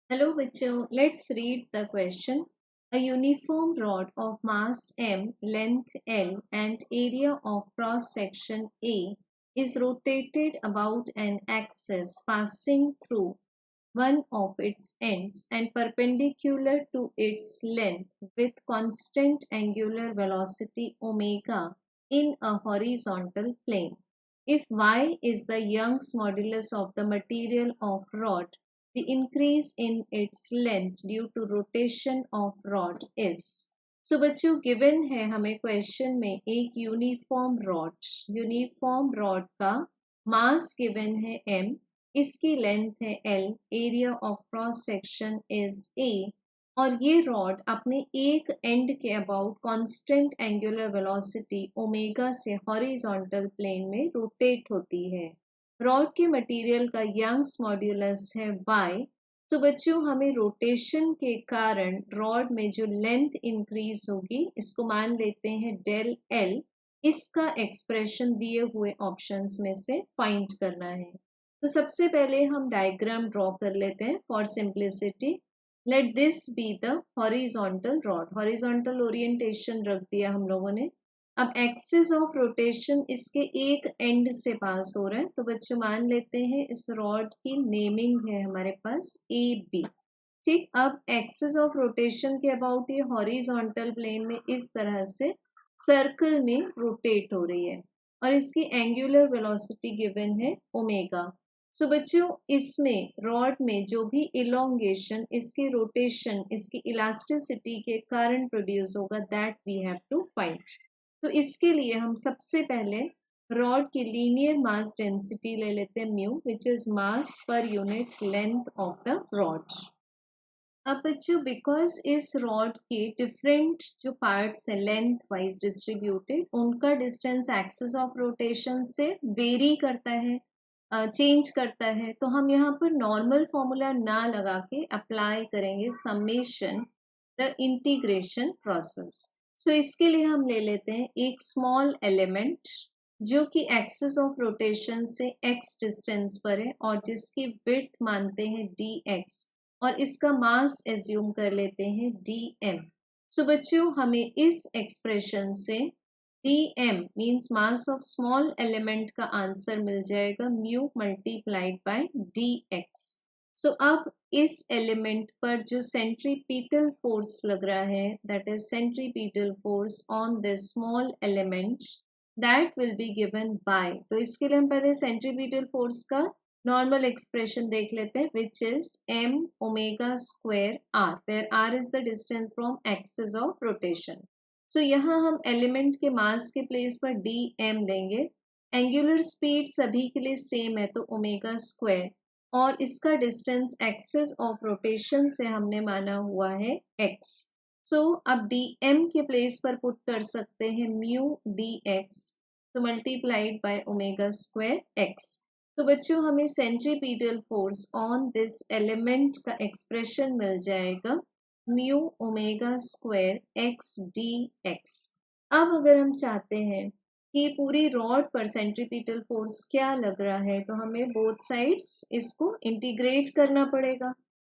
Hello, Vichu. Let's read the question. A uniform rod of mass m, length L, and area of cross section A is rotated about an axis passing through one of its ends and perpendicular to its length with constant angular velocity omega in a horizontal plane. If y is the Young's modulus of the material of rod, the increase in its length due to rotation of rod is. So बच्चों given है हमें question में एक uniform rod का mass given है m, इसकी length है l, area of cross section is a और ये रॉड अपने एक एंड के about constant angular velocity omega से हॉरिजॉन्टल प्लेन में रोटेट होती है। रॉड के मटेरियल का यंग्स मॉड्यूलस है y। तो बच्चों हमें रोटेशन के कारण रॉड में जो लेंथ इंक्रीज होगी इसको मान लेते हैं डेल l। इसका एक्सप्रेशन दिए हुए ऑप्शंस में से फाइंड करना है। तो सबसे पहले हम डायग्राम ड्रॉ कर लेते हैं for simplicity. Late this be the horizontal rod, horizontal orientation रख दिया हम लोगों ने। अब एक्सिस ऑफ रोटेशन इसके एक एंड से पास हो रहा है, तो बच्चों मान लेते हैं इस रॉड की नेमिंग है हमारे पास ए बी। ठीक, अब एक्सिस ऑफ रोटेशन के अबाउट ये हॉरिजॉन्टल प्लेन में इस तरह से सर्कल में रोटेट हो रही है और इसकी एंगुलर वेलोसिटी गिवन है ओमेगा। सो बच्चों इसमें रॉड में जो भी इलोंगेशन इसकी रोटेशन इसकी इलास्टिसिटी के कारण प्रोड्यूस होगा that we have to find. तो इसके लिए हम सबसे पहले रॉड की लीनियर मास डेंसिटी ले लेते हैं mu, which is mass per unit length of the rod. अब बच्चों बिकॉज इस रॉड के डिफरेंट जो पार्ट्स हैं लेंथ वाइज डिस्ट्रीब्यूटेड, उनका डिस्टेंस एक्सिस ऑफ रोटेशन से वेरी करता है, चेंज करता है, तो हम यहाँ पर नॉर्मल फॉर्मूला ना लगा के अप्लाई करेंगे समेशन द इंटीग्रेशन प्रोसेस। सो इसके लिए हम ले लेते हैं एक स्मॉल एलिमेंट जो कि एक्सिस ऑफ रोटेशन से x डिस्टेंस पर है और जिसकी विड्थ मानते हैं dx और इसका मास एज्यूम कर लेते हैं dm। सो बच्चों हमें इस एक्सप्रेशन से dm means mass of small element का आंसर मिल जाएगा म्यू मल्टीप्लाइड बाय dx। सो अब इस एलिमेंट पर जो सेंट्रीपिटल फोर्स लग रहा है that is centripetal force on this small element that will be given by. तो इसके लिए हम पहले सेंट्रीपिटल फोर्स का नॉर्मल एक्सप्रेशन देख लेते हैं which is m omega square r, where r is the distance from axis of rotation. So यहाँ हम एलिमेंट के मास के प्लेस पर dm लेंगे। एंगुलर स्पीड सभी के लिए सेम है तो ओमेगा स्क्वायर और इसका डिस्टेंस एक्सिस ऑफ रोटेशन से हमने माना हुआ है x। सो अब dm के प्लेस पर पुट कर सकते हैं म्यू dx, तो multiplied by omega square x। तो बच्चों हमें centripetal force on this element का एक्सप्रेशन मिल जाएगा mu omega square x D x. अब अगर हम चाहते हैं कि पूरी रॉड पर सेंट्रीपिटल फोर्स क्या लग रहा है तो हमें बोथ साइड्स इसको इंटीग्रेट करना पड़ेगा।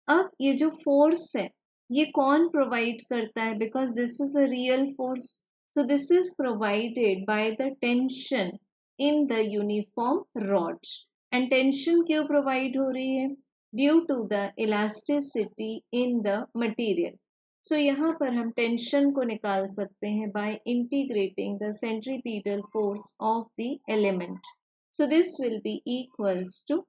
अब ये जो फोर्स है ये कौन प्रोवाइड करता है, because this is a real force, so this is provided by the tension in the uniform rod. And tension क्यों प्रोवाइड हो रही है, due to the elasticity in the material. So यहाँ पर हम टेंशन को निकाल सकते हैं by integrating the centripetal force of the element. So this will be equals to,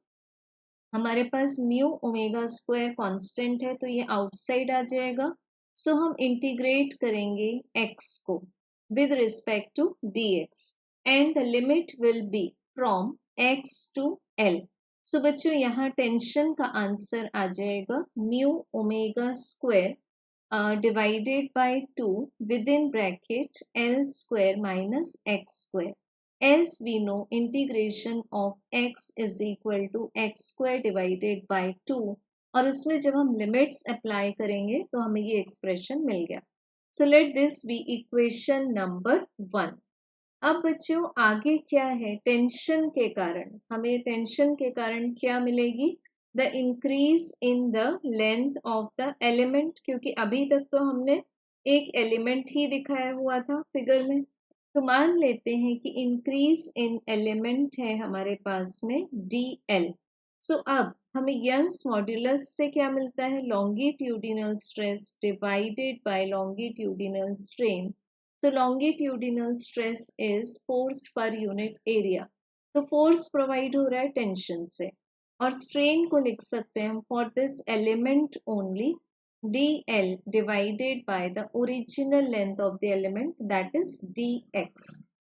हमारे पास म्यू ओमेगा स्क्वायर कांस्टेंट है तो ये आउटसाइड आ जाएगा। सो हम इंटीग्रेट करेंगे x को with respect to dx and the limit will be from x to l। So बच्चों यहाँ टेंशन का आंसर आ जाएगा mu omega square divided by 2 with in bracket l square minus x square. As we know integration of x is equal to x square divided by 2 और उसमें जब हम limits apply करेंगे तो हमें ये एक्सप्रेशन मिल गया। So let this be equation number 1। अब बच्चों आगे क्या है, टेंशन के कारण हमें टेंशन के कारण क्या मिलेगी, the increase in the length of the element, क्योंकि अभी तक तो हमने एक एलिमेंट ही दिखाया हुआ था फिगर में, तो मान लेते हैं कि इंक्रीज इन एलिमेंट है हमारे पास में dl। सो अब हमें यंग्स मॉड्यूलस से क्या मिलता है, longitudinal stress divided by longitudinal strain. तो longitudinal stress is force per unit area, तो फोर्स प्रोवाइड हो रहा है टेंशन से, और स्ट्रेन को लिख सकते हैं for this element only dl divided by the original length of the element that is dx।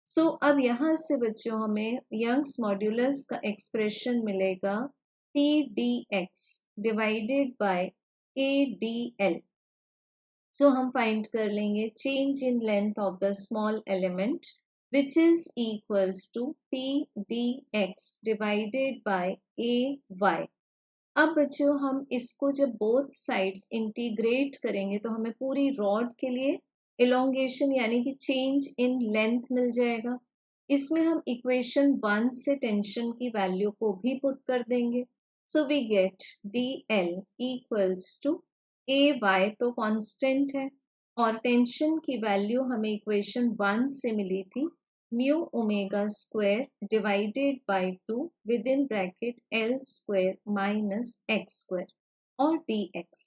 सो अब यहाँ से बच्चों हमें यंग्स मॉड्यूलस का एक्सप्रेशन मिलेगा p dx divided by a dl। सो हम फाइंड कर लेंगे change in length of the small element which is equals to p dx divided by ay। अब बच्चों हम इसको जब बोथ साइड्स इंटीग्रेट करेंगे तो हमें पूरी रॉड के लिए इलोंगेशन यानी कि चेंज इन लेंथ मिल जाएगा। इसमें हम इक्वेशन 1 से टेंशन की वैल्यू को भी पुट कर देंगे। So we get dl equals to ay, तो कांस्टेंट है, और टेंशन की वैल्यू हमें इक्वेशन 1 से मिली थी mu omega square divided by 2 with in bracket L square minus X square और dx।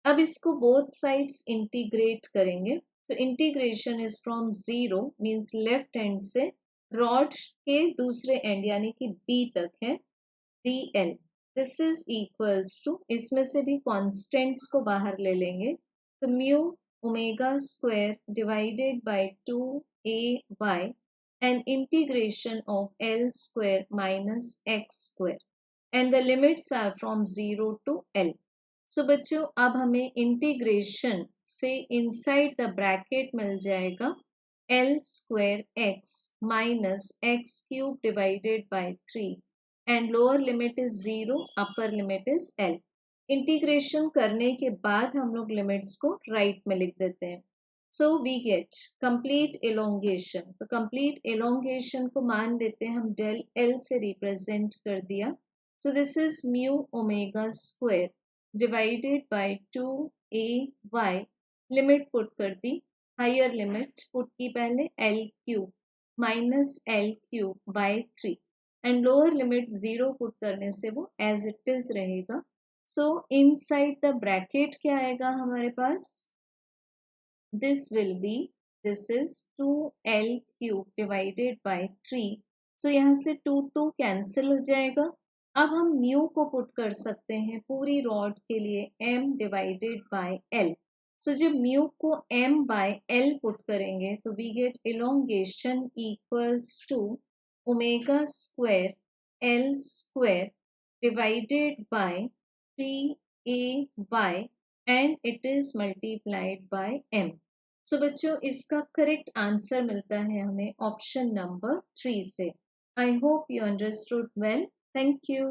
अब इसको बोथ साइड्स इंटीग्रेट करेंगे, तो integration is from zero means left hand से रॉड के दूसरे एंड यानी कि b तक है dl। This is equals to, इसमें से भी कॉन्स्टेंट्स को बाहर ले लेंगे, तो mu omega square divided by 2ay and integration of L square minus x square and the limits are from 0 to L। So बच्चों अब हमें इंटीग्रेशन से इनसाइड द ब्रैकेट मिल जाएगा L square x minus x cube divided by 3 and lower limit is 0, upper limit is L। Integration करने के बाद हम लोग लिमिट्स को राइट में लिख देते हैं। So we get complete elongation, तो कंप्लीट एलोंगेशन को मान लेते हैं हम डेल एल से रिप्रेजेंट कर दिया। सो this is mu omega square divided by 2ay, limit put कर दी, हायर लिमिट पुट की पहले L cube minus L cube by 3 and lower limit 0 put करने से वो एज इट इज रहेगा। सो इनसाइड द ब्रैकेट क्या आएगा हमारे पास, this will be, this is 2l cube divided by 3। so यहाँ से 2 कैंसिल हो जाएगा। अब हम म्यू को पुट कर सकते हैं पूरी रॉड के लिए m divided by l। So जब म्यू को m बाय l पुट करेंगे तो we get elongation equals to omega square l square divided by 3ay and it is multiplied by m। So बच्चों इसका करेक्ट आंसर मिलता है हमें option number 3 से। I hope you understood well. Thank you.